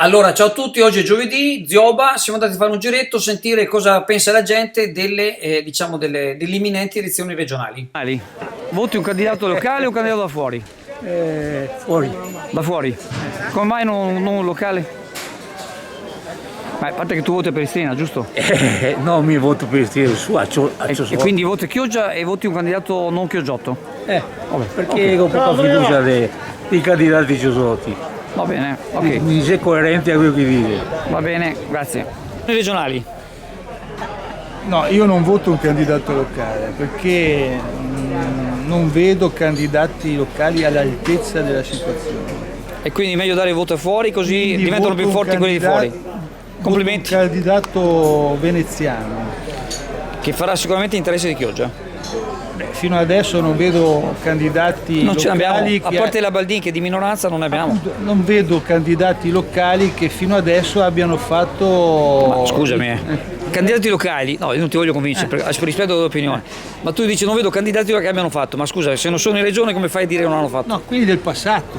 Allora, ciao a tutti, oggi è giovedì, Zioba, siamo andati a fare un giretto, sentire cosa pensa la gente delle imminenti elezioni regionali. Voti un candidato locale o un candidato da fuori? Fuori. Da fuori? Come mai non un locale? Ma a parte che tu voti per Cristina, giusto? No, mi voto per stare su, E quindi voti Chioggia e voti un candidato non chioggiotto? Vabbè, perché ho poca fiducia dei candidati Ciosotti. Va bene, ok. Mi sei coerente a quello che dice. Va bene, grazie. Regionali. No, io non voto un candidato locale perché non vedo candidati locali all'altezza della situazione. E quindi meglio dare il voto fuori così Quindi diventano voto più un forti quelli di fuori. Complimenti. Un candidato veneziano. Che farà sicuramente interesse di Chioggia. Fino adesso non vedo candidati Non ce l'abbiamo, locali a parte la Baldin che è di minoranza non ne abbiamo. non vedo candidati locali che fino adesso abbiano fatto. Ma scusami, candidati locali, no, io non ti voglio convincere, per rispetto alla tua opinione. Ma tu dici non vedo candidati che abbiano fatto, ma scusa, se non sono in regione come fai a dire che non hanno fatto? No, quelli del passato.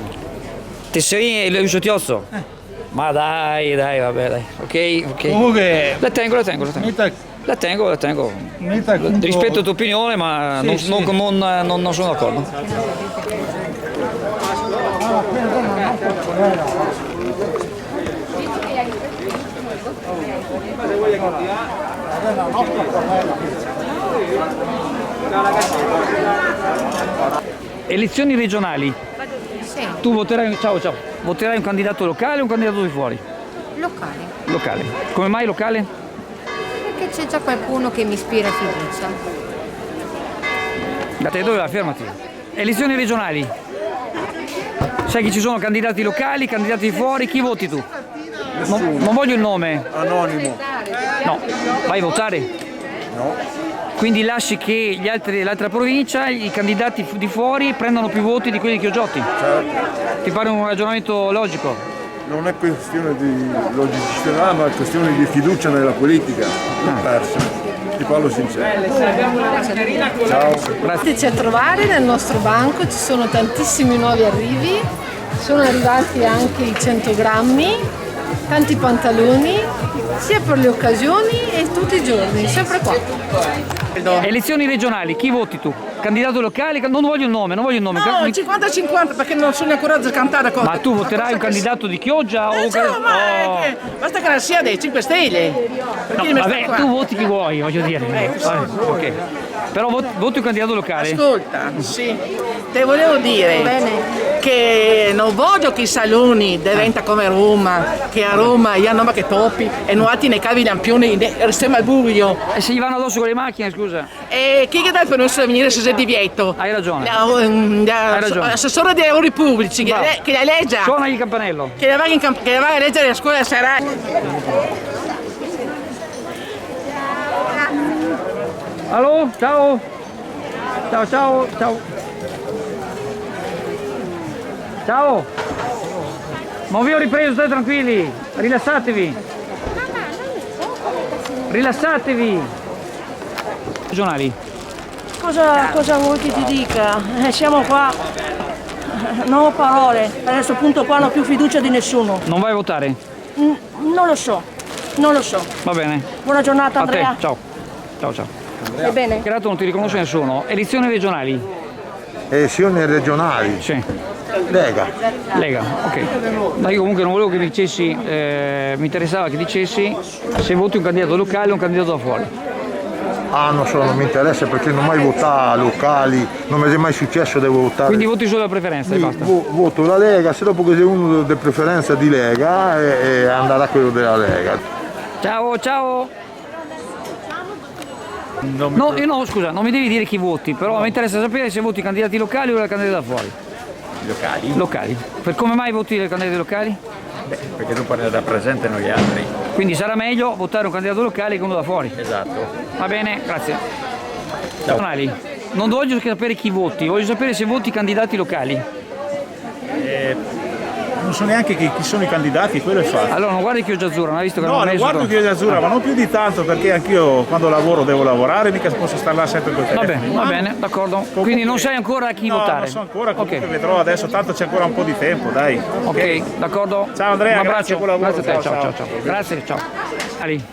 Tesserini e Lucio Tiozzo? Ma dai, vabbè, dai, ok. Comunque. La tengo. La tengo. Metta appunto. Rispetto alla tua opinione, ma Sì, non sono d'accordo. Elezioni regionali. Sì, Tu voterai, voterai un candidato locale o un candidato di fuori? locale, Locale. Come mai locale? perché c'è già qualcuno che mi ispira fiducia. Da te dove va? Fermati. Elezioni regionali. Sai che ci sono candidati locali, candidati di fuori, chi voti tu? Non voglio il nome. Anonimo. No. Vai a votare? No. Quindi lasci che l'altra provincia, i candidati di fuori prendano più voti di quelli di Chiogiotti? Certo. Ti pare un ragionamento logico? Non è questione di logicità, ma è questione di fiducia nella politica. L'ho persa. Ti parlo sincero. Ciao. Fateci a trovare nel nostro banco, ci sono tantissimi nuovi arrivi, sono arrivati anche i 100 grammi, tanti pantaloni, sia per le occasioni e tutti i giorni, sempre qua. Elezioni regionali, chi voti tu? Candidato locale? Non voglio il nome. No, 50-50 perché non sono ancora a cantare cosa. Ma tu voterai un candidato di Chioggia o Basta che non sia dei 5 Stelle. No, vabbè, tu voti chi vuoi, voglio dire. Ok. Però voti un candidato locale. Ascolta, sì, te volevo dire che non voglio che i saloni diventa come Roma, che a Roma gli hanno che topi e nuoti nei cavi lampioni restiamo al buio. E se gli vanno addosso con le macchine, scusa? E chi che dà il permesso di venire se sei divieto? Hai ragione. Hai ragione. Assessore dei lavori pubblici, che la legge. Suonagli il campanello. Che la va a leggere a scuola sarà. Allo? Ciao. Ciao. Ma vi ho ripreso, state tranquilli. Rilassatevi. Regionali. Cosa vuoi che ti dica? Siamo qua, non ho parole, a questo punto qua non ho più fiducia di nessuno. Non vai a votare? Non lo so. Va bene. Buona giornata Andrea. A te, ciao. Va bene? Grato non ti riconosce nessuno. Elezioni regionali. Elezioni regionali. Sì. Lega. Lega, ok. Ma io comunque non volevo che mi dicessi, mi interessava che dicessi se voti un candidato locale o un candidato da fuori. Non mi interessa perché non ho mai votato locali, non mi è mai successo, devo votare. Quindi voti solo la preferenza e basta? Voto la Lega, se dopo che sei uno di preferenza di Lega e andrà quello della Lega. Ciao. No, scusa, non mi devi dire chi voti, però mi interessa sapere se voti i candidati locali o i candidati da fuori. Locali. Per come mai voti i candidati locali? Perché dopo ne rappresentano gli altri. Quindi sarà meglio votare un candidato locale che uno da fuori. Esatto. Va bene, grazie. Regionali. Non voglio sapere chi voti, voglio sapere se voti i candidati locali. non so neanche chi sono i candidati, quello è il fatto. Allora non guardi Chioggia Azzurra, non hai visto che non No, ha lo messo? guardo Chioggia Azzurra, ma non più di tanto, perché anch'io quando lavoro devo lavorare, mica posso stare là sempre col telefono. Vabbè, va bene, d'accordo. Comunque- Quindi non sai ancora a chi No, votare? non so ancora, comunque Ok. vedrò adesso, tanto c'è ancora un po' di tempo, dai. Ok, d'accordo. Ciao Andrea, un grazie, abbraccio. buon lavoro. Grazie a te, ciao, Ciao, ciao, ciao. ciao. Grazie, ciao. Ali.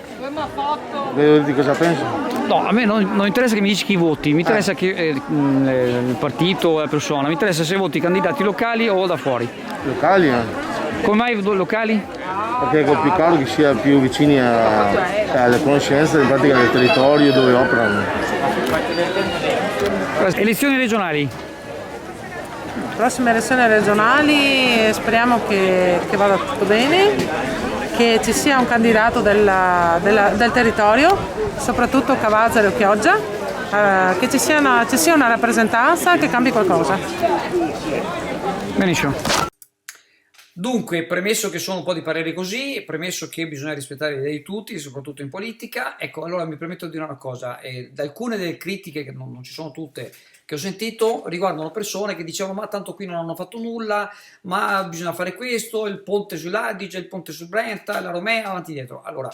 Di cosa pensi? No, a me non interessa che mi dici chi voti, mi interessa il partito o la persona, mi interessa se voti candidati locali o da fuori. Locali, Come mai locali? perché è complicato che sia più vicini alle conoscenze in pratica del territorio dove operano. Elezioni regionali. Prossime elezioni regionali speriamo che vada tutto bene, che ci sia un candidato del territorio, soprattutto Cavazzari o Chioggia, che ci sia una rappresentanza che cambi qualcosa. Benissimo. Dunque, premesso che sono un po' di pareri così, premesso che bisogna rispettare le idee di tutti, soprattutto in politica, ecco, allora mi permetto di dire una cosa, da alcune delle critiche, che non ci sono tutte, che ho sentito, riguardano persone che dicevano ma tanto qui non hanno fatto nulla, ma bisogna fare questo, il ponte sull'Adige, il ponte sul Brenta, la Romea, avanti e dietro. Allora,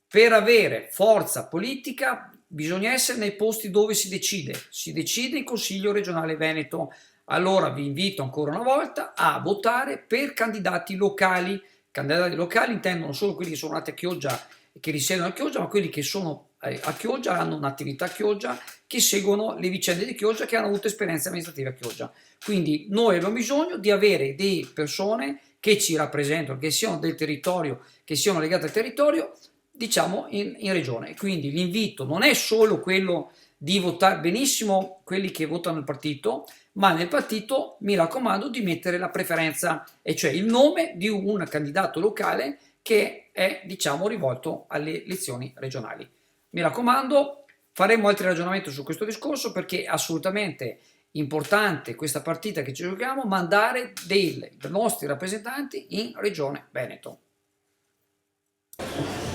per avere forza politica bisogna essere nei posti dove si decide in Consiglio regionale Veneto. Allora vi invito ancora una volta a votare per candidati locali. Candidati locali intendono solo quelli che sono nati a Chioggia e che risiedono a Chioggia, ma quelli che sono a Chioggia, hanno un'attività a Chioggia, che seguono le vicende di Chioggia, che hanno avuto esperienze amministrative a Chioggia. Quindi noi abbiamo bisogno di avere delle persone che ci rappresentano, che siano del territorio, che siano legate al territorio, diciamo in regione. Quindi l'invito non è solo quello di votare benissimo quelli che votano il partito, ma nel partito mi raccomando di mettere la preferenza, e cioè il nome di un candidato locale che è, diciamo, rivolto alle elezioni regionali. Mi raccomando, faremo altri ragionamenti su questo discorso, perché è assolutamente importante questa partita che ci giochiamo, mandare dei nostri rappresentanti in Regione Veneto.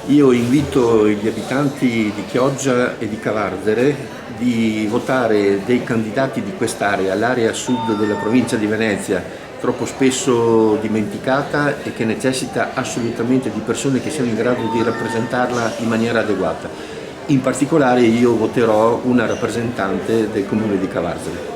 Io invito gli abitanti di Chioggia e di Cavarzere di votare dei candidati di quest'area, l'area sud della provincia di Venezia, troppo spesso dimenticata e che necessita assolutamente di persone che siano in grado di rappresentarla in maniera adeguata. In particolare io voterò una rappresentante del comune di Cavarzere.